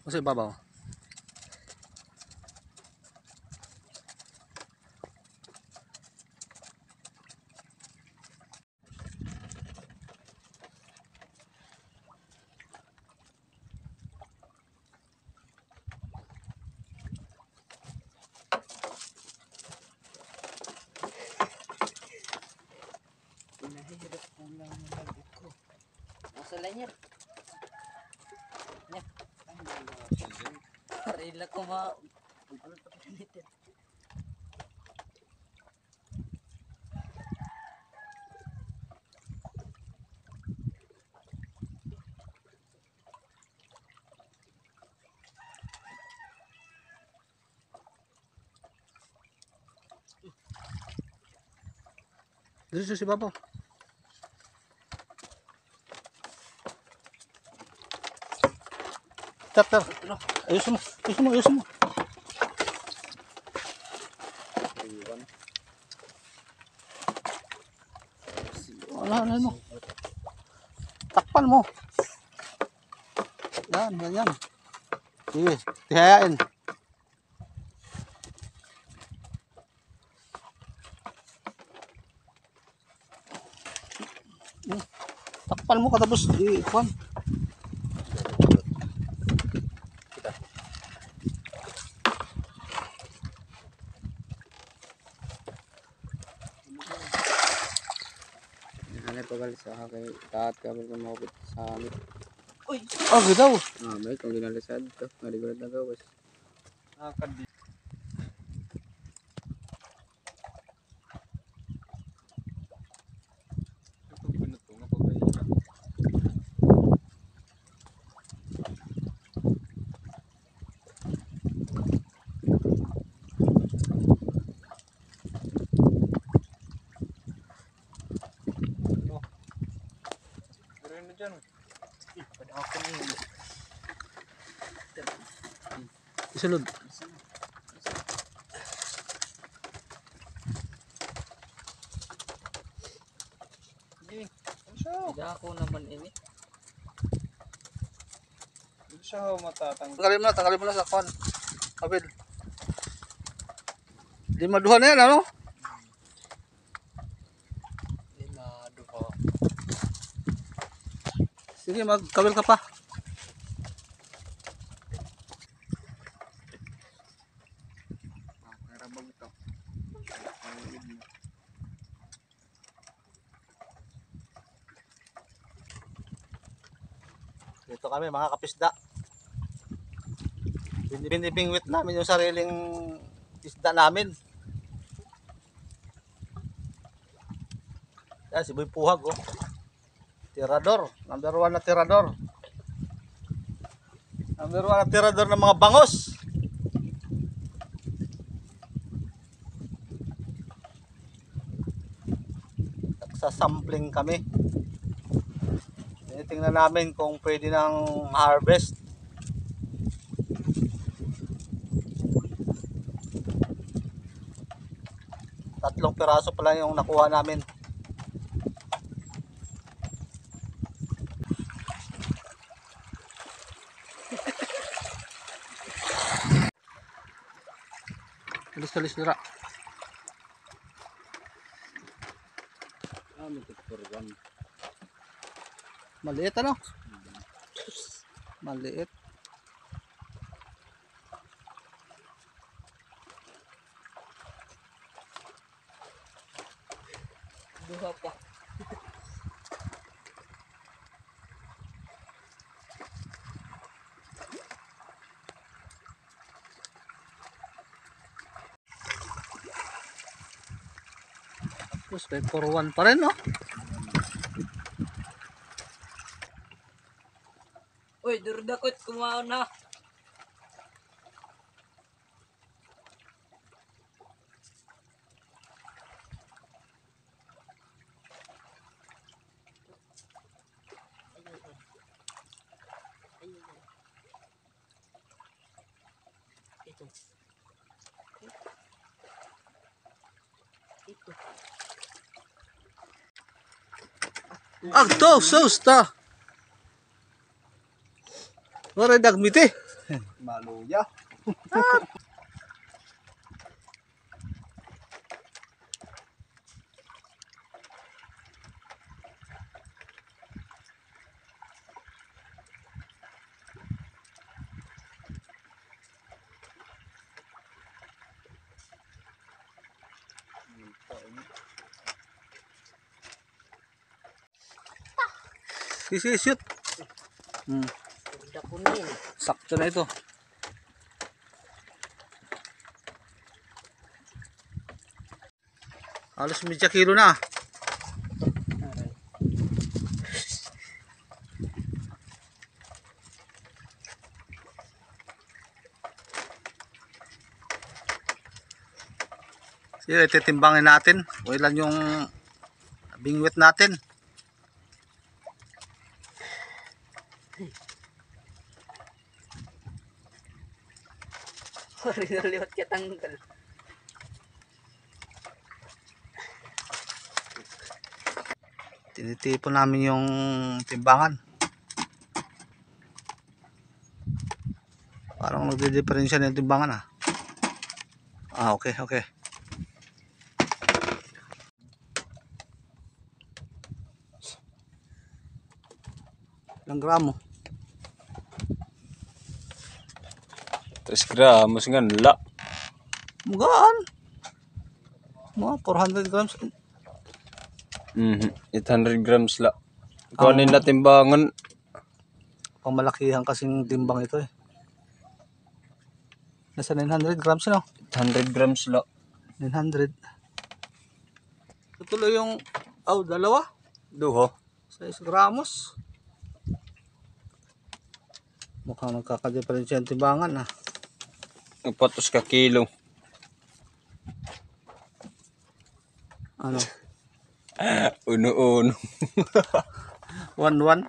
Kasi babaw. Nahihirap ko lang yung bagit ko. Nasa lanyap. Nya. Parila ko ma... Ano ito pinitin? Dito si babaw. Tar. Ayusin mo. Ano. Takpan mo. Yan. Sige, tihayain. Takpan mo katapos i-kuhan. Hanap ko galit sa kay taat kabel ko maupit sa amin. Uy! Oh, gadaw! May kung ginalisad to. Marigulat na gawas. Nakakadi. Ito pinuto nga pa ba yun? Dyan. Ako na yun. Isunod. Hindi ako naman ini. Hindi siya matatanggal. Tanggalin mo na sa kuhan. Kapil. Di maduhan na yan, ano? Limaduha. Sige, magkawil ka pa. Narabag ito. Dito kami mga kapisda. Binibingwit namin yung sariling isda namin. Yan si Boy Puhag, oh. Tirador, number 1 na tirador. Number 1 na tirador ng mga bangos. Nagsasampling kami. Tingnan namin kung pwede nang harvest. Tatlong piraso pa lang yung nakuha namin. Alis nira. Magtuturuan. Maliit, ano? Maliit. Duha pa. Tapos may 4-1 pa rin, no? Uy, durdakot kumao na. Ito. Agto, susta. Wala dagmiti. Maluya. Shoot. Ganda po na yun. Sakto na ito. Halos media kilo na. Aray. Sige, titimbangin natin kung ilan yung bingwit natin. Liwat ka tanggal. Tinitipon namin yung timbangan. Parang nagdidiferensya na yung timbangan ah. Okay. Ilang gramo? 3 gramos nga nala. Mugaan. Mga 400 grams. 800 grams la. Kunin na timbangan. Pamalakihan kasing timbang ito eh. Nasa 900 grams no? 800 grams la. 900. Tutuloy yung dalawa. Duho. 6 gramos. Mukhang nagkakadiferensya ang timbangan ah. 4 ka kilo. Ano? Uno-uno. 1-1.